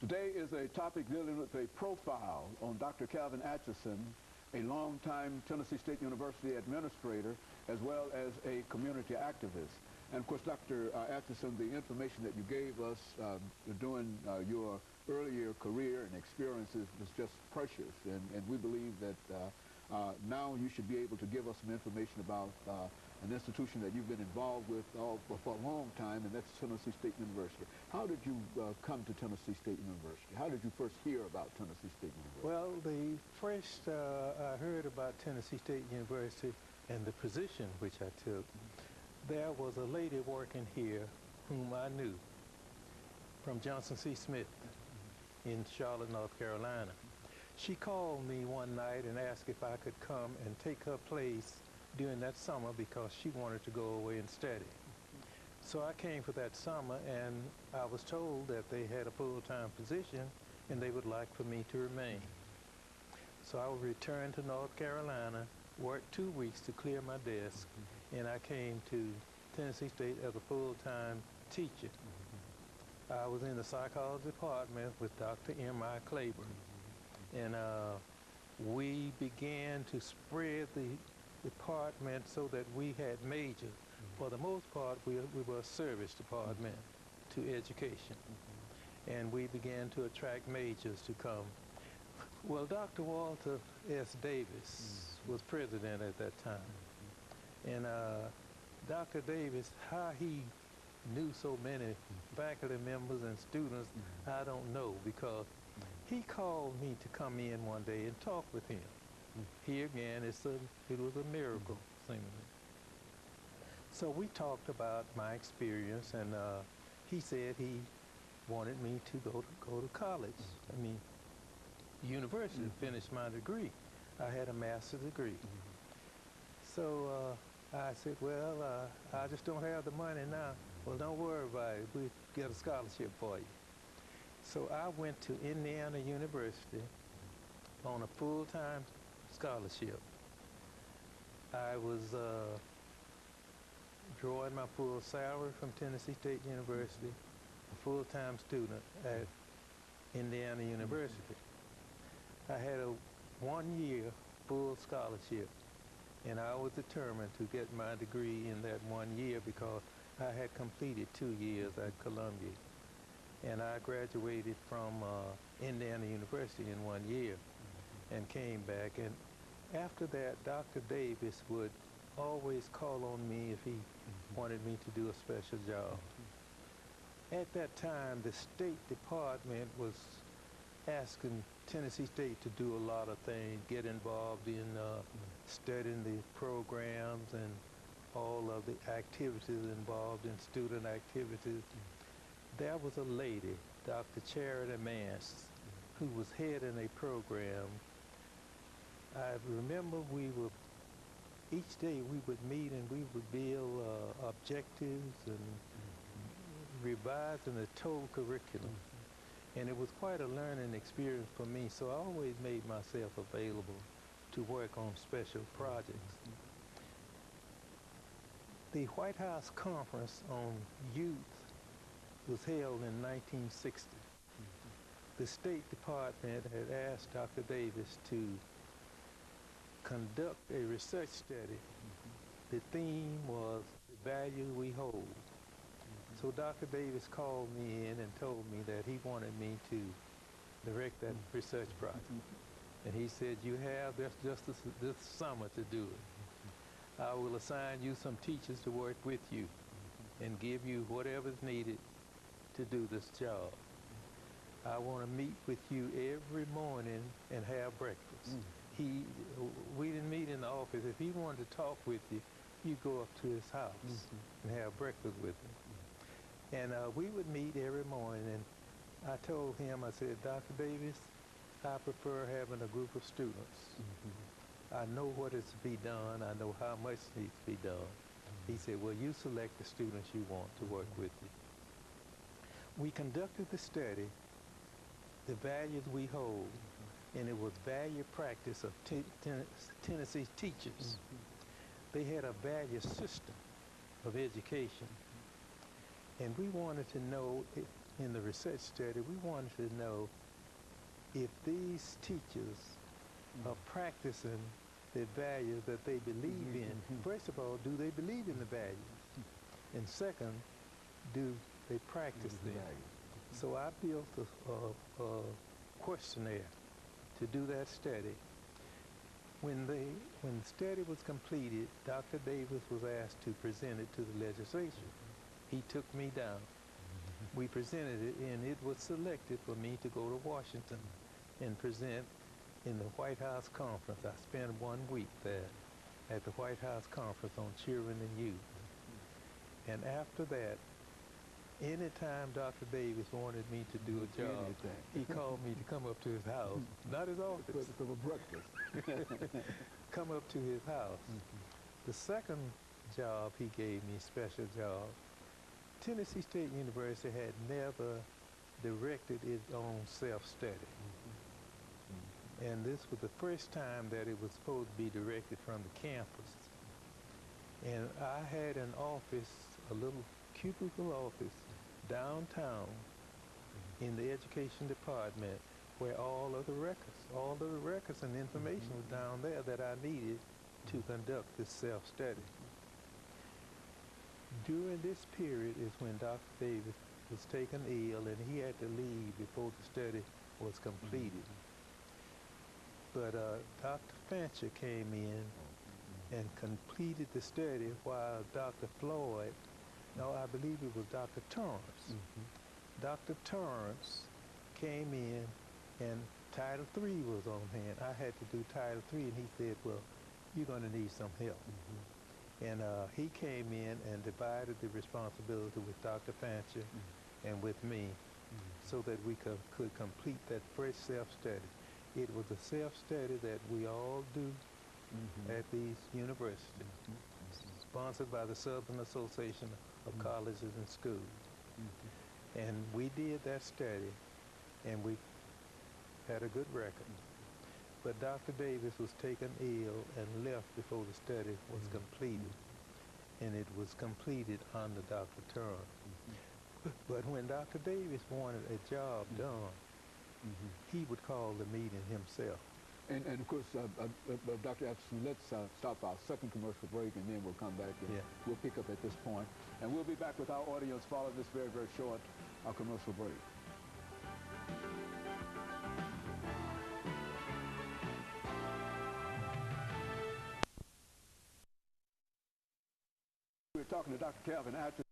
Today is a topic dealing with a profile on Dr. Calvin Atchison, a longtime Tennessee State University administrator, as well as a community activist. And of course, Dr. Atchison, the information that you gave us during your earlier career and experiences was just precious. And we believe that now you should be able to give us some information about an institution that you've been involved with for a long time, and that's Tennessee State University. How did you come to Tennessee State University? How did you first hear about Tennessee State University? Well, the first I heard about Tennessee State University and the position which I took, there was a lady working here whom I knew from Johnson C. Smith in Charlotte, North Carolina. She called me one night and asked if I could come and take her place during that summer because she wanted to go away and study. So I came for that summer, and I was told that they had a full-time position and they would like for me to remain. So I returned to North Carolina, worked 2 weeks to clear my desk, and I came to Tennessee State as a full-time teacher. I was in the psychology department with Dr. M.I. Claiborne, and we began to spread the department so that we had majors. For the most part, we were a service department to education, and we began to attract majors to come. Well, Dr. Walter S. Davis was president at that time, and Dr. Davis, how he knew so many faculty members and students, I don't know, because he called me to come in one day and talk with him. Here again, it was a miracle, seemingly. So we talked about my experience, and he said he wanted me to go to college. I mean, university, to finish my degree. I had a master's degree. So I said, well, I just don't have the money now. Well, don't worry about it. We'll get a scholarship for you. So I went to Indiana University on a full-time scholarship. I was drawing my full salary from Tennessee State University, a full-time student at Indiana University. I had a 1-year full scholarship, and I was determined to get my degree in that 1 year because I had completed 2 years at Columbia. And I graduated from Indiana University in 1 year and came back. And after that, Dr. Davis would always call on me if he wanted me to do a special job. At that time, the State Department was asking Tennessee State to do a lot of things, get involved in studying the programs and all of the activities involved in student activities. There was a lady, Dr. Charity Mance, who was heading a program. I remember each day we would meet and we would build objectives and revising the total curriculum. And it was quite a learning experience for me, so I always made myself available to work on special projects. The White House Conference on Youth was held in 1960. The State Department had asked Dr. Davis to conduct a research study. The theme was the value we hold. So Dr. Davis called me in and told me that he wanted me to direct that research project. And he said, you have just this summer to do it. I will assign you some teachers to work with you and give you whatever's needed to do this job. I want to meet with you every morning and have breakfast. We didn't meet in the office. If he wanted to talk with you, you go up to his house and have breakfast with him. And we would meet every morning, and I told him, I said, Dr. Davis, I prefer having a group of students. I know what is to be done. I know how much needs to be done. He said, well, you select the students you want to work with you. We conducted the study, the values we hold, and it was value practice of Tennessee's teachers. They had a value system of education. And we wanted to know in the research study, we wanted to know if these teachers are practicing the values that they believe in. First of all, do they believe in the values? And second, do they practice them? So I built a questionnaire to do that study. When the study was completed, Dr. Davis was asked to present it to the legislature. He took me down. We presented it, and it was selected for me to go to Washington and present in the White House Conference. I spent 1 week there at the White House Conference on Children and Youth. And after that, anytime Dr. Davis wanted me to do a job, he called me to come up to his house, not his office. For breakfast. Come up to his house. The second job he gave me, special job, Tennessee State University had never directed its own self-study. And this was the first time that it was supposed to be directed from the campus. And I had an office, a little cubicle office, downtown in the education department where all of the records and information was down there that I needed to conduct this self-study. During this period is when Dr. Davis was taken ill and he had to leave before the study was completed. But Dr. Fancher came in and completed the study while Dr. Floyd, no, I believe it was Dr. Torrance. Dr. Torrance came in and Title III was on hand. I had to do Title III, and he said, well, you're going to need some help. And he came in and divided the responsibility with Dr. Fancher and with me so that we could complete that first self-study. It was a self-study that we all do at these universities, sponsored by the Southern Association of Colleges and Schools. And we did that study, and we had a good record. But Dr. Davis was taken ill and left before the study was completed. And it was completed under Dr. Torrance. But when Dr. Davis wanted a job done, he would call the meeting himself. And of course, Dr. Atchison, let's stop our second commercial break, and then we'll come back and we'll pick up at this point. And we'll be back with our audience following this very, very short commercial break. We're talking to Dr. Calvin Atchison.